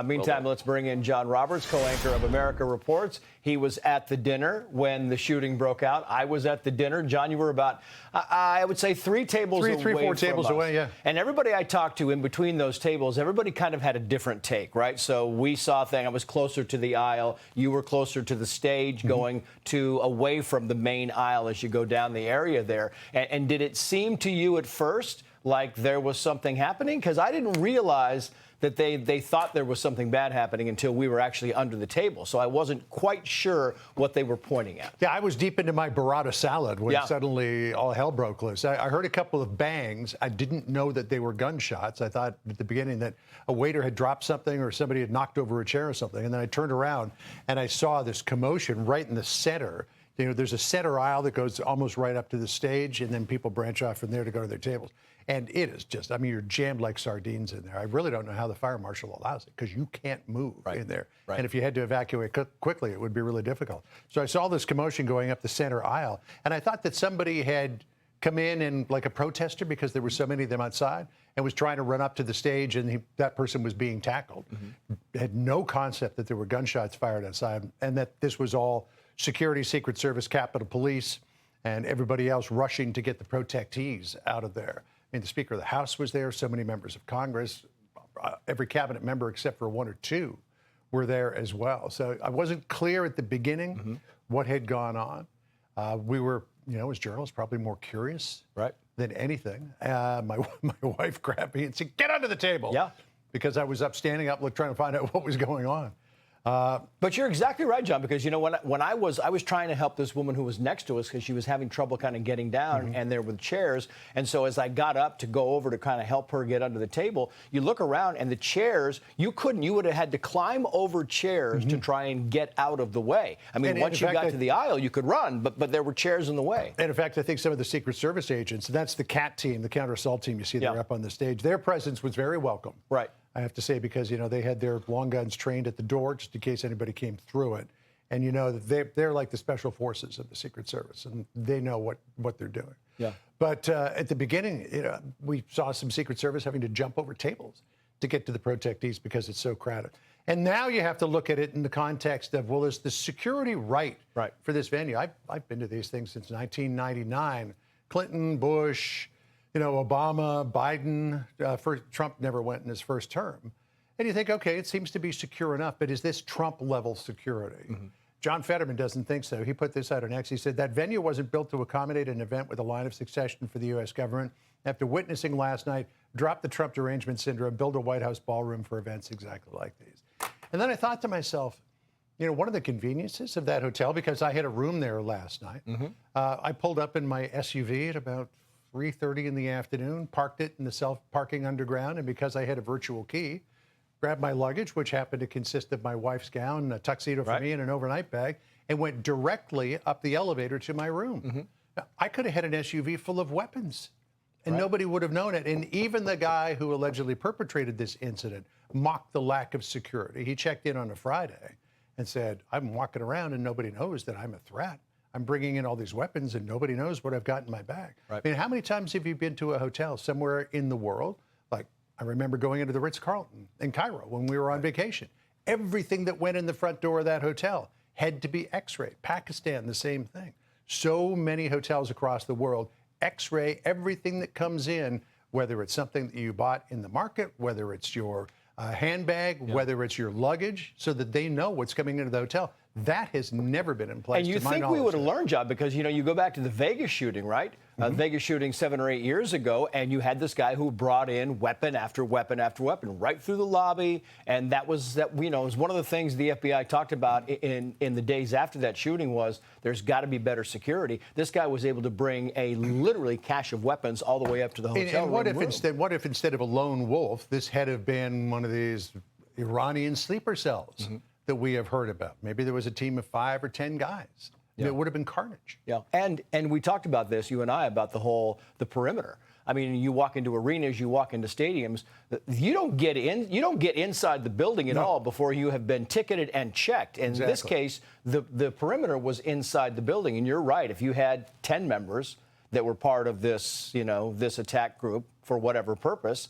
Meantime, let's bring in John Roberts, co-anchor of America Reports. He was at the dinner when the shooting broke out. I was at the dinner. John, you were about, I would say, three, four tables away, yeah. And everybody I talked to in between those tables, everybody kind of had a different take, right? So we saw a thing. I was closer to the aisle. You were closer to the stage, going to away from the main aisle as you go down the area there. And did it seem to you at first like there was something happening? Because I didn't realize that they thought there was something bad happening until we were actually under the table. So I wasn't quite sure what they were pointing at. Yeah, I was deep into my burrata salad when suddenly all hell broke loose. I heard a couple of bangs. I didn't know that they were gunshots. I thought at the beginning that a waiter had dropped something or somebody had knocked over a chair or something. And then I turned around and I saw this commotion right in the center. You know, there's a center aisle that goes almost right up to the stage, and then people branch off from there to go to their tables. And it is just, I mean, you're jammed like sardines in there. I really don't know how the fire marshal allows it, because you can't move in there. Right. And if you had to evacuate quickly, it would be really difficult. So I saw this commotion going up the center aisle, and I thought that somebody had come in and like a protester, because there were so many of them outside, and was trying to run up to the stage, and that person was being tackled. Had no concept that there were gunshots fired outside, and that this was all security, Secret Service, Capitol Police, and everybody else rushing to get the protectees out of there. I mean, the Speaker of the House was there, so many members of Congress, every cabinet member except for one or two were there as well. So I wasn't clear at the beginning what had gone on. We were, you know, as journalists, probably more curious than anything. My wife grabbed me and said, "Get under the table." Yeah. Because I was standing up, trying to find out what was going on. But you're exactly right, John, because, you know, when I was trying to help this woman who was next to us, because she was having trouble kind of getting down, and there were chairs. And so as I got up to go over to kind of help her get under the table, you look around and the chairs, you would have had to climb over chairs to try and get out of the way. I mean, once you got to the aisle, you could run, but there were chairs in the way. And in fact, I think some of the Secret Service agents, that's the CAT team, the counter assault team you see there up on the stage, their presence was very welcome. Right. I have to say, because, you know, they had their long guns trained at the door just in case anybody came through it. And you know that they're like the special forces of the Secret Service, and they know what they're doing. Yeah. But at the beginning, you know, we saw some Secret Service having to jump over tables to get to the protectees because it's so crowded. And now you have to look at it in the context of, well, is the security right for this venue? I've been to these things since 1999. Clinton, Bush, you know, Obama, Biden, Trump never went in his first term. And you think, okay, it seems to be secure enough, but is this Trump-level security? John Fetterman doesn't think so. He put this out on X. He said that venue wasn't built to accommodate an event with a line of succession for the U.S. government. After witnessing last night, drop the Trump derangement syndrome, build a White House ballroom for events exactly like these. And then I thought to myself, you know, one of the conveniences of that hotel, because I had a room there last night, I pulled up in my SUV at about 3:30 in the afternoon, parked it in the self-parking underground, and because I had a virtual key, grabbed my luggage, which happened to consist of my wife's gown, a tuxedo for me, and an overnight bag, and went directly up the elevator to my room. Now, I could have had an SUV full of weapons, and nobody would have known it. And even the guy who allegedly perpetrated this incident mocked the lack of security. He checked in on a Friday and said, "I'm walking around and nobody knows that I'm a threat. I'm bringing in all these weapons and nobody knows what I've got in my bag." I mean, how many times have you been to a hotel somewhere in the world? Like, I remember going into the Ritz-Carlton in Cairo when we were on vacation. Everything that went in the front door of that hotel had to be X-rayed. Pakistan, the same thing. So many hotels across the world X-ray everything that comes in, whether it's something that you bought in the market, whether it's your handbag, whether it's your luggage, so that they know what's coming into the hotel. That has never been in place. And you think we would have learned, John, because, you know, you go back to the Vegas shooting, right? Vegas shooting 7 or 8 years ago, and you had this guy who brought in weapon after weapon after weapon right through the lobby, and that was one of the things the FBI talked about in the days after that shooting was there's got to be better security. This guy was able to bring a literally cache of weapons all the way up to the hotel room. And what if instead of a lone wolf, this had have been one of these Iranian sleeper cells that we have heard about? Maybe there was a team of 5 or 10 guys. It would have been carnage. And we talked about this, you and I, about the perimeter. I mean, you walk into arenas, you walk into stadiums, you don't get inside the building at all before you have been ticketed and checked. And in this case, the perimeter was inside the building. And you're right, if you had 10 members that were part of this, you know, this attack group for whatever purpose,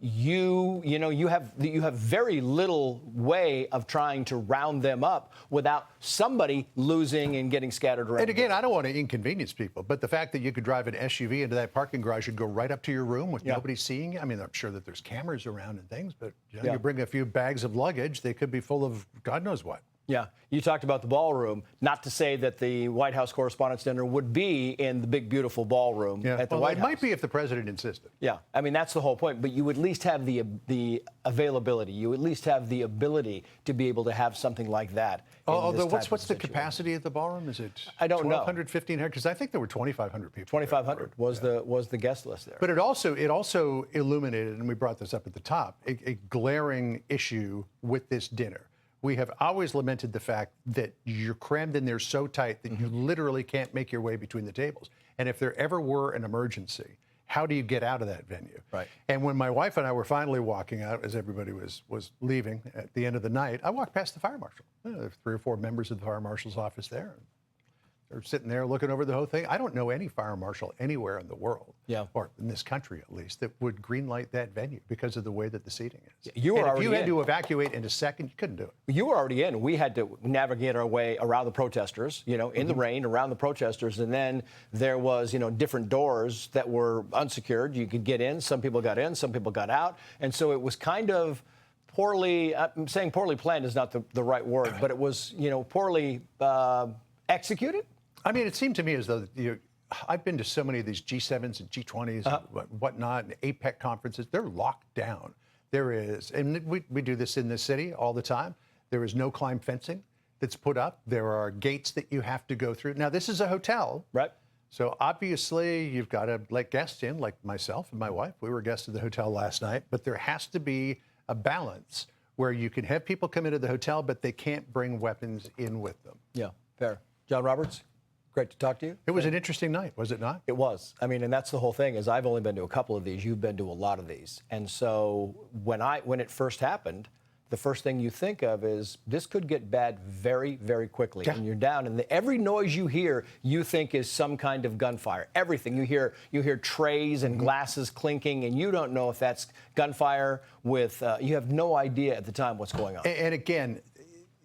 you have very little way of trying to round them up without somebody losing and getting scattered around. And again, I don't want to inconvenience people, but the fact that you could drive an SUV into that parking garage and go right up to your room with nobody seeing you. I mean, I'm sure that there's cameras around and things, but you bring a few bags of luggage, they could be full of God knows what. Yeah, you talked about the ballroom. Not to say that the White House Correspondents Dinner would be in the big, beautiful ballroom at the White House. It might be if the president insisted. Yeah, I mean, that's the whole point. But you would at least have the availability. You at least have the ability to be able to have something like that. Although, what's the capacity of the ballroom? Is it I don't know. 1,200, 1,500? Because I think there were 2,500 people. 2,500 was the guest list there. But it also illuminated, and we brought this up at the top, a glaring issue with this dinner. We have always lamented the fact that you're crammed in there so tight that you literally can't make your way between the tables. And if there ever were an emergency, how do you get out of that venue? Right. And when my wife and I were finally walking out, as everybody was leaving at the end of the night, I walked past the fire marshal. There were 3 or 4 members of the fire marshal's office there. They're sitting there looking over the whole thing. I don't know any fire marshal anywhere in the world, or in this country at least, that would greenlight that venue because of the way that the seating is. You were if you had to evacuate in a second, you couldn't do it. You were already in. We had to navigate our way around the protesters, in the rain, around the protesters. And then there was, different doors that were unsecured. You could get in. Some people got in. Some people got out. And so it was kind of poorly, I'm saying poorly planned is not the right word, but it was, poorly executed. I mean, it seemed to me as though I've been to so many of these G7s and G20s and whatnot, and APEC conferences. They're locked down. There is, and we do this in this city all the time. There is no climb fencing that's put up. There are gates that you have to go through. Now, this is a hotel. Right. So obviously, you've got to let guests in, like myself and my wife. We were guests of the hotel last night. But there has to be a balance where you can have people come into the hotel, but they can't bring weapons in with them. Yeah, fair. John Roberts? Great to talk to you. It was an interesting night, was it not? It was. I mean, and that's the whole thing, is I've only been to a couple of these. You've been to a lot of these. And so when it first happened, the first thing you think of is this could get bad very, very quickly. Yeah. And you're down. And every noise you hear, you think is some kind of gunfire. Everything. You hear trays and glasses clinking, and you don't know if that's gunfire with, you have no idea at the time what's going on. And again,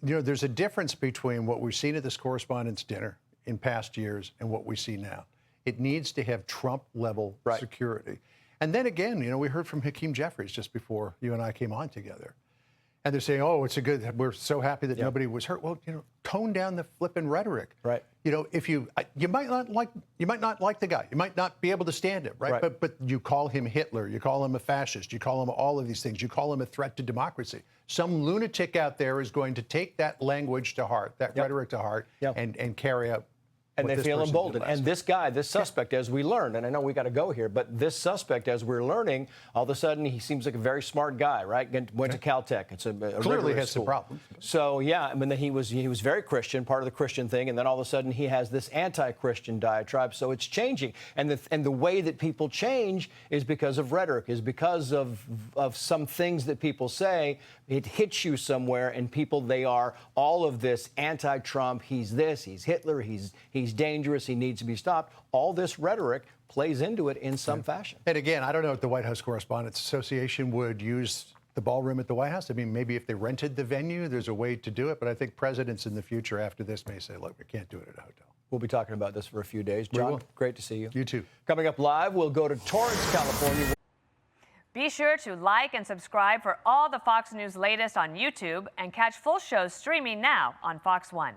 there's a difference between what we've seen at this Correspondents' Dinner in past years and what we see now. It needs to have Trump-level security. And then again, we heard from Hakeem Jeffries just before you and I came on together. And they're saying, we're so happy that nobody was hurt. Well, tone down the flippin' rhetoric. Right. If you might not like the guy. You might not be able to stand it, right? But you call him Hitler, you call him a fascist, you call him all of these things, you call him a threat to democracy. Some lunatic out there is going to take that language to heart, that rhetoric to heart, and carry out. And they feel emboldened. And this guy, this suspect, as we learned, and I know we got to go here, but this suspect, as we're learning, all of a sudden he seems like a very smart guy, right? Went to Caltech. It's a clearly has some problems. So yeah, I mean, he was very Christian, part of the Christian thing, and then all of a sudden he has this anti-Christian diatribe. So it's changing, and the way that people change is because of rhetoric, is because of some things that people say. It hits you somewhere, and people, they are all of this anti-Trump. He's this. He's Hitler. He's dangerous. He needs to be stopped. All this rhetoric plays into it in some fashion. And again, I don't know if the White House Correspondents Association would use the ballroom at the White House. I mean, maybe if they rented the venue, there's a way to do it. But I think presidents in the future after this may say, look, we can't do it at a hotel. We'll be talking about this for a few days. John, great to see you. You too. Coming up live, we'll go to Torrance, California. Be sure to like and subscribe for all the Fox News latest on YouTube and catch full shows streaming now on Fox One.